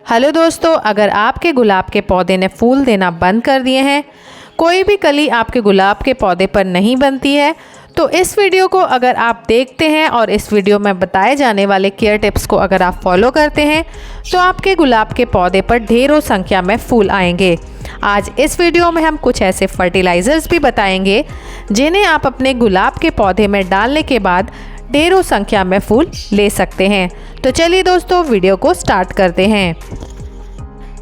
Hello दोस्तों, अगर आपके गुलाब के पौधे ने फूल देना बंद कर दिए हैं, कोई भी कली आपके गुलाब के पौधे पर नहीं बनती है, तो इस वीडियो को अगर आप देखते हैं और इस वीडियो में बताए जाने वाले केयर टिप्स को अगर आप फॉलो करते हैं तो आपके गुलाब के पौधे पर ढेरों संख्या में फूल आएंगे। आज इस वीडियो में हम कुछ ऐसे फर्टिलाइज़र्स भी बताएंगे जिन्हें आप अपने गुलाब के पौधे में डालने के बाद ढेरों संख्या में फूल ले सकते हैं। तो चलिए दोस्तों, वीडियो को स्टार्ट करते हैं।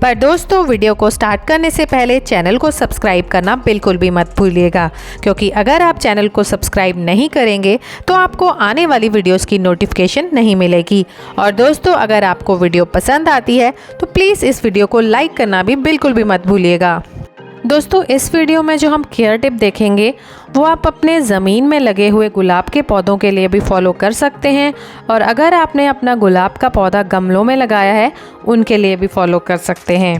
पर दोस्तों, वीडियो को स्टार्ट करने से पहले चैनल को सब्सक्राइब करना बिल्कुल भी मत भूलिएगा, क्योंकि अगर आप चैनल को सब्सक्राइब नहीं करेंगे तो आपको आने वाली वीडियोस की नोटिफिकेशन नहीं मिलेगी। और दोस्तों, अगर आपको वीडियो पसंद आती है तो प्लीज़ इस वीडियो को लाइक करना भी बिल्कुल भी मत भूलिएगा। दोस्तों, इस वीडियो में जो हम केयर टिप देखेंगे वो आप अपने ज़मीन में लगे हुए गुलाब के पौधों के लिए भी फॉलो कर सकते हैं, और अगर आपने अपना गुलाब का पौधा गमलों में लगाया है उनके लिए भी फॉलो कर सकते हैं।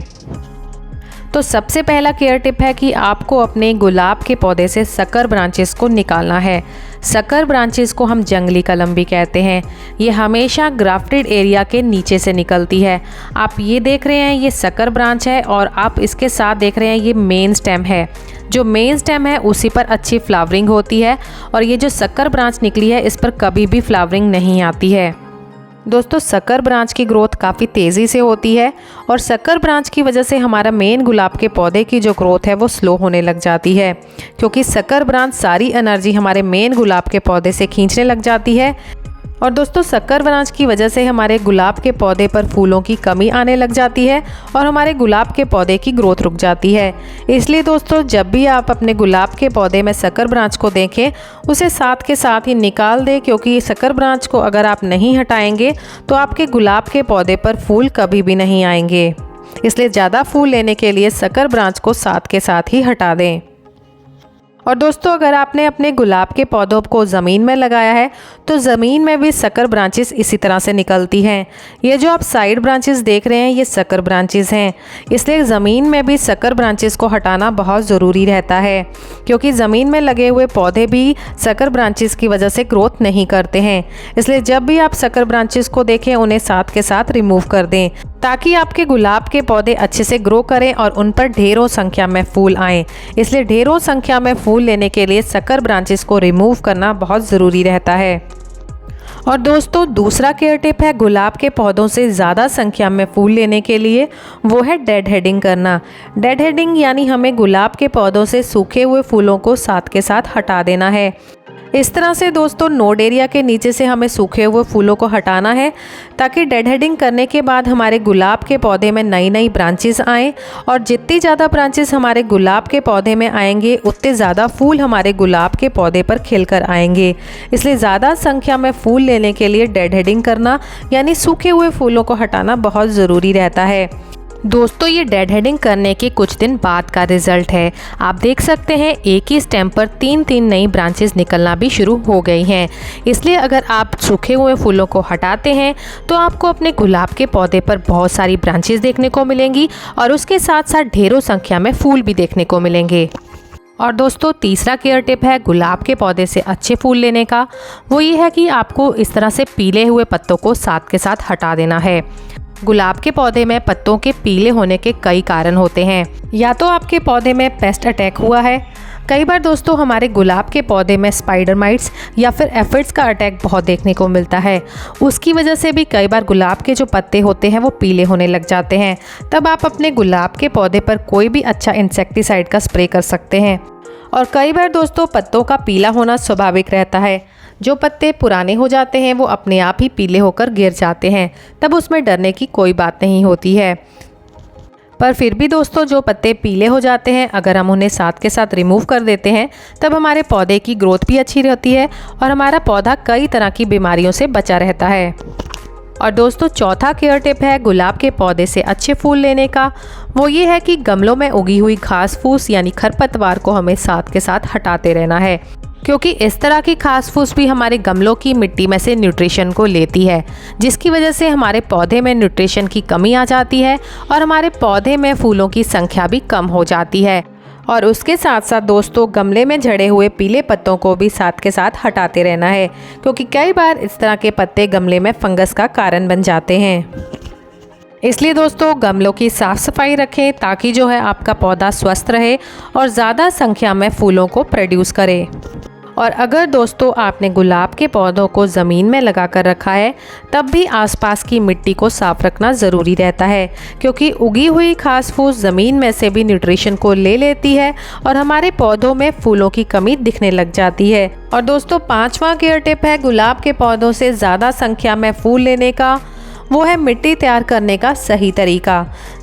तो सबसे पहला केयर टिप है कि आपको अपने गुलाब के पौधे से सकर ब्रांचेस को निकालना है। सकर ब्रांचेस को हम जंगली कलम भी कहते हैं। ये हमेशा ग्राफ्टेड एरिया के नीचे से निकलती है। आप ये देख रहे हैं, ये सकर ब्रांच है, और आप इसके साथ देख रहे हैं ये मेन स्टेम है। जो मेन स्टेम है उसी पर अच्छी फ्लावरिंग होती है, और ये जो सकर ब्रांच निकली है इस पर कभी भी फ्लावरिंग नहीं आती है। दोस्तों, सकर ब्रांच की ग्रोथ काफ़ी तेज़ी से होती है, और सकर ब्रांच की वजह से हमारा मेन गुलाब के पौधे की जो ग्रोथ है वो स्लो होने लग जाती है, क्योंकि सकर ब्रांच सारी एनर्जी हमारे मेन गुलाब के पौधे से खींचने लग जाती है। और दोस्तों, सकर ब्रांच की वजह से हमारे गुलाब के पौधे पर फूलों की कमी आने लग जाती है और हमारे गुलाब के पौधे की ग्रोथ रुक जाती है। इसलिए दोस्तों, जब भी आप अपने गुलाब के पौधे में सकर ब्रांच को देखें, उसे साथ के साथ ही निकाल दें, क्योंकि सकर ब्रांच को अगर आप नहीं हटाएंगे तो आपके गुलाब के पौधे पर फूल कभी भी नहीं आएंगे। इसलिए ज़्यादा फूल लेने के लिए सकर ब्रांच को साथ के साथ ही हटा दें। और दोस्तों, अगर आपने अपने गुलाब के पौधों को ज़मीन में लगाया है तो ज़मीन में भी सकर ब्रांचेस इसी तरह से निकलती हैं। ये जो आप साइड ब्रांचेस देख रहे हैं ये सकर ब्रांचेस हैं। इसलिए ज़मीन में भी सकर ब्रांचेस को हटाना बहुत ज़रूरी रहता है, क्योंकि ज़मीन में लगे हुए पौधे भी सकर ब्रांचेस की वजह से ग्रोथ नहीं करते हैं। इसलिए जब भी आप सकर ब्रांचेस को देखें उन्हें साथ के साथ रिमूव कर दें, ताकि आपके गुलाब के पौधे अच्छे से ग्रो करें और उन पर ढेरों संख्या में फूल आएँ। इसलिए ढेरों संख्या में फूल लेने के लिए सकर ब्रांचेस को रिमूव करना बहुत ज़रूरी रहता है। और दोस्तों, दूसरा केयर टिप है गुलाब के पौधों से ज़्यादा संख्या में फूल लेने के लिए, वो है डेड हेडिंग करना। डेड हेडिंग यानी हमें गुलाब के पौधों से सूखे हुए फूलों को साथ के साथ हटा देना है। इस तरह से दोस्तों, नोड एरिया के नीचे से हमें सूखे हुए फूलों को हटाना है, ताकि डेड हेडिंग करने के बाद हमारे गुलाब के पौधे में नई नई ब्रांचेस आएँ, और जितनी ज़्यादा ब्रांचेस हमारे गुलाब के पौधे में आएंगे उतने ज़्यादा फूल हमारे गुलाब के पौधे पर खिलकर आएंगे। इसलिए ज़्यादा संख्या में फूल लेने के लिए डेड हेडिंग करना यानी सूखे हुए फूलों को हटाना बहुत ज़रूरी रहता है। दोस्तों, ये डेड हेडिंग करने के कुछ दिन बाद का रिजल्ट है। आप देख सकते हैं एक ही स्टेम पर तीन नई ब्रांचेस निकलना भी शुरू हो गई हैं। इसलिए अगर आप सूखे हुए फूलों को हटाते हैं तो आपको अपने गुलाब के पौधे पर बहुत सारी ब्रांचेस देखने को मिलेंगी, और उसके साथ साथ ढेरों संख्या में फूल भी देखने को मिलेंगे। और दोस्तों, तीसरा केयर टिप है गुलाब के पौधे से अच्छे फूल लेने का। वो ये है कि आपको इस तरह से पीले हुए पत्तों को साथ के साथ हटा देना है। गुलाब के पौधे में पत्तों के पीले होने के कई कारण होते हैं। या तो आपके पौधे में पेस्ट अटैक हुआ है। कई बार दोस्तों, हमारे गुलाब के पौधे में स्पाइडर माइट्स या फिर एफिड्स का अटैक बहुत देखने को मिलता है। उसकी वजह से भी कई बार गुलाब के जो पत्ते होते हैं वो पीले होने लग जाते हैं। तब आप अपने गुलाब के पौधे पर कोई भी अच्छा इंसेक्टिसाइड का स्प्रे कर सकते हैं। और कई बार दोस्तों, पत्तों का पीला होना स्वाभाविक रहता है। जो पत्ते पुराने हो जाते हैं वो अपने आप ही पीले होकर गिर जाते हैं, तब उसमें डरने की कोई बात नहीं होती है। पर फिर भी दोस्तों, जो पत्ते पीले हो जाते हैं अगर हम उन्हें साथ के साथ रिमूव कर देते हैं तब हमारे पौधे की ग्रोथ भी अच्छी रहती है, और हमारा पौधा कई तरह की बीमारियों से बचा रहता है। और दोस्तों, चौथा केयर टिप है गुलाब के पौधे से अच्छे फूल लेने का। वो ये है कि गमलों में उगी हुई घास फूस यानी खरपतवार को हमें साथ के साथ हटाते रहना है, क्योंकि इस तरह की घास फूस भी हमारे गमलों की मिट्टी में से न्यूट्रिशन को लेती है, जिसकी वजह से हमारे पौधे में न्यूट्रिशन की कमी आ जाती है और हमारे पौधे में फूलों की संख्या भी कम हो जाती है। और उसके साथ साथ दोस्तों, गमले में झड़े हुए पीले पत्तों को भी साथ के साथ हटाते रहना है, क्योंकि कई बार इस तरह के पत्ते गमले में फंगस का कारण बन जाते हैं। इसलिए दोस्तों गमलों की साफ़ सफाई रखें ताकि जो है आपका पौधा स्वस्थ रहे और ज़्यादा संख्या में फूलों को प्रोड्यूस करे। और अगर दोस्तों आपने गुलाब के पौधों को ज़मीन में लगा कर रखा है तब भी आसपास की मिट्टी को साफ़ रखना ज़रूरी रहता है, क्योंकि उगी हुई घास फूस ज़मीन में से भी न्यूट्रिशन को ले लेती है और हमारे पौधों में फूलों की कमी दिखने लग जाती है। और दोस्तों 5वां केयर टिप है गुलाब के पौधों से ज़्यादा संख्या में फूल लेने का, वो है मिट्टी तैयार करने का सही तरीका।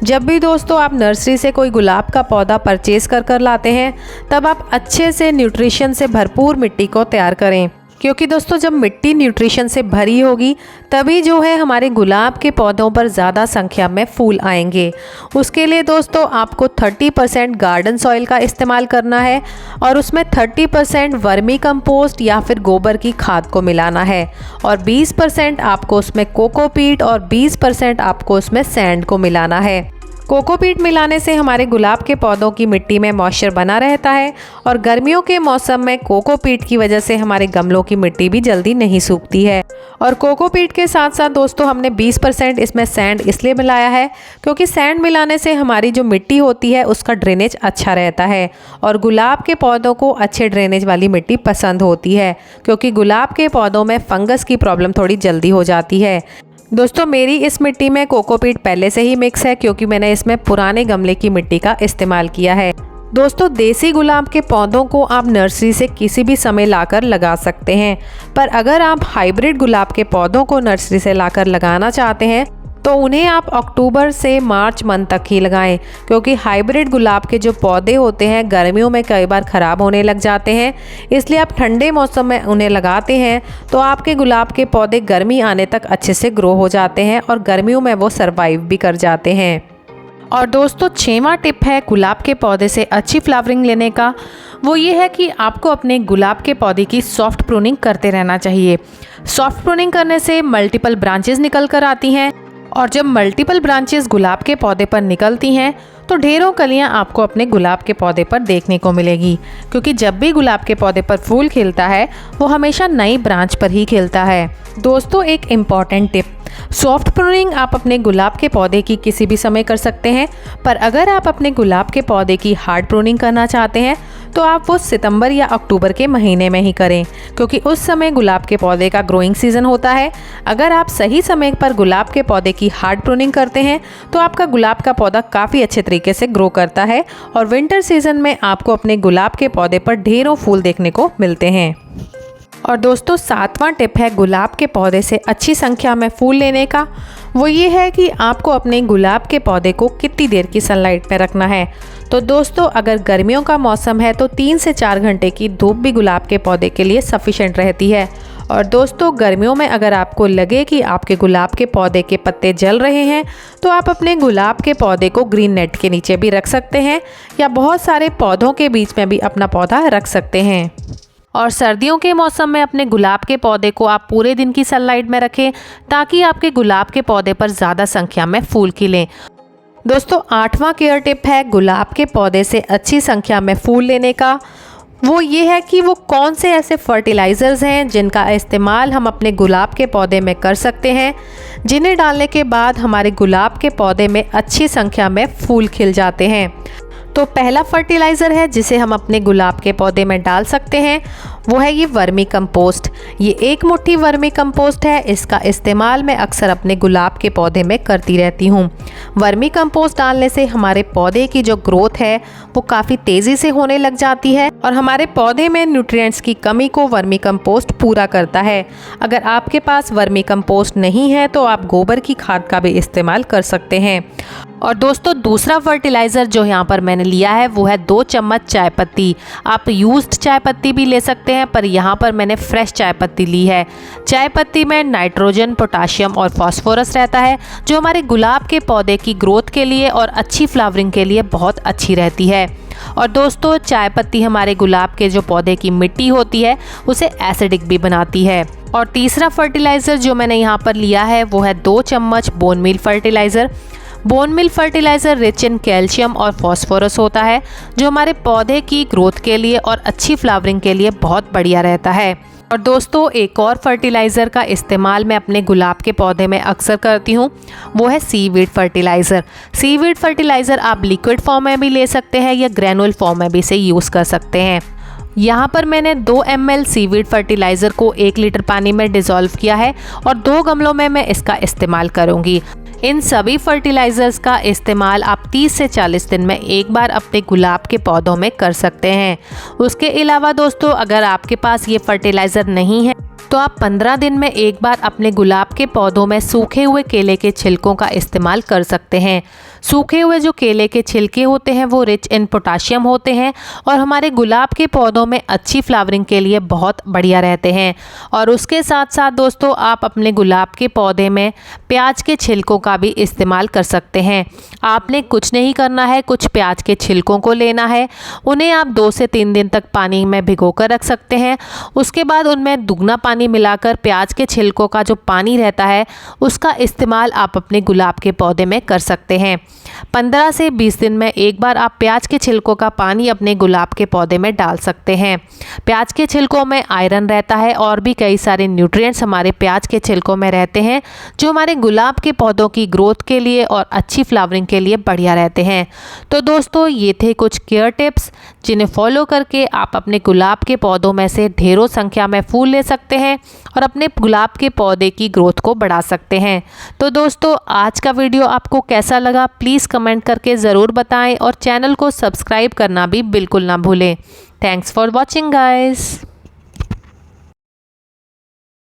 जब भी दोस्तों आप नर्सरी से कोई गुलाब का पौधा परचेज़ कर लाते हैं तब आप अच्छे से न्यूट्रिशन से भरपूर मिट्टी को तैयार करें, क्योंकि दोस्तों जब मिट्टी न्यूट्रिशन से भरी होगी तभी जो है हमारे गुलाब के पौधों पर ज़्यादा संख्या में फूल आएंगे। उसके लिए दोस्तों आपको 30% गार्डन सॉइल का इस्तेमाल करना है और उसमें 30% वर्मी कंपोस्ट या फिर गोबर की खाद को मिलाना है और 20% आपको उसमें कोकोपीट और 20% आपको उसमें सैंड को मिलाना है। कोकोपीट मिलाने से हमारे गुलाब के पौधों की मिट्टी में मॉइस्चर बना रहता है और गर्मियों के मौसम में कोकोपीट की वजह से हमारे गमलों की मिट्टी भी जल्दी नहीं सूखती है। और कोकोपीट के साथ साथ दोस्तों हमने 20% इसमें सैंड इसलिए मिलाया है क्योंकि सैंड मिलाने से हमारी जो मिट्टी होती है उसका ड्रेनेज अच्छा रहता है और गुलाब के पौधों को अच्छे ड्रेनेज वाली मिट्टी पसंद होती है, क्योंकि गुलाब के पौधों में फंगस की प्रॉब्लम थोड़ी जल्दी हो जाती है। दोस्तों मेरी इस मिट्टी में कोकोपीट पहले से ही मिक्स है क्योंकि मैंने इसमें पुराने गमले की मिट्टी का इस्तेमाल किया है। दोस्तों देसी गुलाब के पौधों को आप नर्सरी से किसी भी समय लाकर लगा सकते हैं, पर अगर आप हाइब्रिड गुलाब के पौधों को नर्सरी से लाकर लगाना चाहते हैं तो उन्हें आप अक्टूबर से मार्च मंथ तक ही लगाएं, क्योंकि हाइब्रिड गुलाब के जो पौधे होते हैं गर्मियों में कई बार ख़राब होने लग जाते हैं। इसलिए आप ठंडे मौसम में उन्हें लगाते हैं तो आपके गुलाब के पौधे गर्मी आने तक अच्छे से ग्रो हो जाते हैं और गर्मियों में वो सर्वाइव भी कर जाते हैं। और दोस्तों 6वां टिप है गुलाब के पौधे से अच्छी फ्लावरिंग लेने का, वो ये है कि आपको अपने गुलाब के पौधे की सॉफ्ट प्रूनिंग करते रहना चाहिए। सॉफ्ट प्रूनिंग करने से मल्टीपल ब्रांचेस निकल कर आती हैं और जब मल्टीपल ब्रांचेस गुलाब के पौधे पर निकलती हैं तो ढेरों कलियां आपको अपने गुलाब के पौधे पर देखने को मिलेगी, क्योंकि जब भी गुलाब के पौधे पर फूल खिलता है वो हमेशा नई ब्रांच पर ही खिलता है। दोस्तों एक इम्पॉर्टेंट टिप, सॉफ्ट प्रूनिंग आप अपने गुलाब के पौधे की किसी भी समय कर सकते हैं, पर अगर आप अपने गुलाब के पौधे की हार्ड प्रूनिंग करना चाहते हैं तो आप वो सितंबर या अक्टूबर के महीने में ही करें, क्योंकि उस समय गुलाब के पौधे का ग्रोइंग सीज़न होता है। अगर आप सही समय पर गुलाब के पौधे की हार्ड प्रूनिंग करते हैं तो आपका गुलाब का पौधा काफ़ी अच्छे तरीके से ग्रो करता है और विंटर सीजन में आपको अपने गुलाब के पौधे पर ढेरों फूल देखने को मिलते हैं। और दोस्तों 7वां टिप है गुलाब के पौधे से अच्छी संख्या में फूल लेने का, वो ये है कि आपको अपने गुलाब के पौधे को कितनी देर की सनलाइट में रखना है। तो दोस्तों अगर गर्मियों का मौसम है तो 3 से 4 घंटे की धूप भी गुलाब के पौधे के लिए सफिशेंट रहती है। और दोस्तों गर्मियों में अगर आपको लगे कि आपके गुलाब के पौधे के पत्ते जल रहे हैं तो आप अपने गुलाब के पौधे को ग्रीन नेट के नीचे भी रख सकते हैं या बहुत सारे पौधों के बीच में भी अपना पौधा रख सकते हैं। और सर्दियों के मौसम में अपने गुलाब के पौधे को आप पूरे दिन की सनलाइट में रखें ताकि आपके गुलाब के पौधे पर ज़्यादा संख्या में फूल खिलें। दोस्तों 8वां केयर टिप है गुलाब के पौधे से अच्छी संख्या में फूल लेने का, वो ये है कि वो कौन से ऐसे फर्टिलाइज़र्स हैं जिनका इस्तेमाल हम अपने गुलाब के पौधे में कर सकते हैं, जिन्हें डालने के बाद हमारे गुलाब के पौधे में अच्छी संख्या में फूल खिल जाते हैं। तो पहला फर्टिलाइज़र है जिसे हम अपने गुलाब के पौधे में डाल सकते हैं, वो है ये वर्मी कंपोस्ट। ये 1 मुट्ठी वर्मी कंपोस्ट है, इसका इस्तेमाल मैं अक्सर अपने गुलाब के पौधे में करती रहती हूँ। वर्मी कंपोस्ट डालने से हमारे पौधे की जो ग्रोथ है वो काफ़ी तेज़ी से होने लग जाती है और हमारे पौधे में न्यूट्रिएंट्स की कमी को वर्मी कंपोस्ट पूरा करता है। अगर आपके पास वर्मी कंपोस्ट नहीं है तो आप गोबर की खाद का भी इस्तेमाल कर सकते हैं। और दोस्तों दूसरा फर्टिलाइज़र जो यहाँ पर मैंने लिया है वो है 2 चम्मच चाय पत्ती। आप यूज्ड चाय पत्ती भी ले सकते हैं, पर यहाँ पर मैंने फ्रेश चाय पत्ती ली है। चाय पत्ती में नाइट्रोजन, पोटाशियम और फास्फोरस रहता है जो हमारे गुलाब के पौधे की ग्रोथ के लिए और अच्छी फ्लावरिंग के लिए बहुत अच्छी रहती है। और दोस्तों चाय पत्ती हमारे गुलाब के जो पौधे की मिट्टी होती है उसे एसिडिक भी बनाती है। और तीसरा फर्टिलाइज़र जो मैंने यहाँ पर लिया है वो है 2 चम्मच bone meal fertiliser. Bone meal fertiliser rich in calcium और फास्फोरस होता है जो हमारे पौधे की ग्रोथ के लिए और अच्छी फ्लावरिंग के लिए बहुत बढ़िया रहता है। और दोस्तों एक और फर्टिलाइज़र का इस्तेमाल मैं अपने गुलाब के पौधे में अक्सर करती हूँ, वो है सीवीड फर्टिलाइज़र। सीवीड फर्टिलाइज़र आप लिक्विड फॉर्म में भी ले सकते हैं या ग्रैनुअल फॉर्म में भी इसे यूज़ कर सकते हैं। यहाँ पर मैंने 2 ml सीवीड फर्टिलाइज़र को 1 लीटर पानी में डिज़ोल्व किया है और 2 गमलों में मैं इसका इस्तेमाल करूँगी। इन सभी फर्टिलाइज़र्स का इस्तेमाल आप 30 से 40 दिन में एक बार अपने गुलाब के पौधों में कर सकते हैं। उसके अलावा दोस्तों अगर आपके पास ये फर्टिलाइज़र नहीं है तो आप 15 दिन में एक बार अपने गुलाब के पौधों में सूखे हुए केले के छिलकों का इस्तेमाल कर सकते हैं। सूखे हुए जो केले के छिलके होते हैं वो रिच इन पोटाशियम होते हैं और हमारे गुलाब के पौधों में अच्छी फ्लावरिंग के लिए बहुत बढ़िया रहते हैं। और उसके साथ साथ दोस्तों आप अपने गुलाब के पौधे में प्याज के छिलकों का भी इस्तेमाल कर सकते हैं। आपने कुछ नहीं करना है, कुछ प्याज के छिलकों को लेना है, उन्हें आप 2 से 3 दिन तक पानी में भिगो कर रख सकते हैं। उसके बाद उनमें दुगना पानी मिलाकर प्याज के छिलकों का जो पानी रहता है उसका इस्तेमाल आप अपने गुलाब के पौधे में कर सकते हैं। 15 से 20 दिन में एक बार आप प्याज के छिलकों का पानी अपने गुलाब के पौधे में डाल सकते हैं। प्याज के छिलकों में आयरन रहता है और भी कई सारे न्यूट्रिएंट्स हमारे प्याज के छिलकों में रहते हैं जो हमारे गुलाब के पौधों की ग्रोथ के लिए और अच्छी फ्लावरिंग के लिए बढ़िया रहते हैं। तो दोस्तों ये थे कुछ केयर टिप्स जिन्हें फॉलो करके आप अपने गुलाब के पौधों में से ढेरों संख्या में फूल ले सकते हैं और अपने गुलाब के पौधे की ग्रोथ को बढ़ा सकते हैं। तो दोस्तों आज का वीडियो आपको कैसा लगा प्लीज़ कमेंट करके ज़रूर बताएं और चैनल को सब्सक्राइब करना भी बिल्कुल ना भूलें। Thanks for watching guys.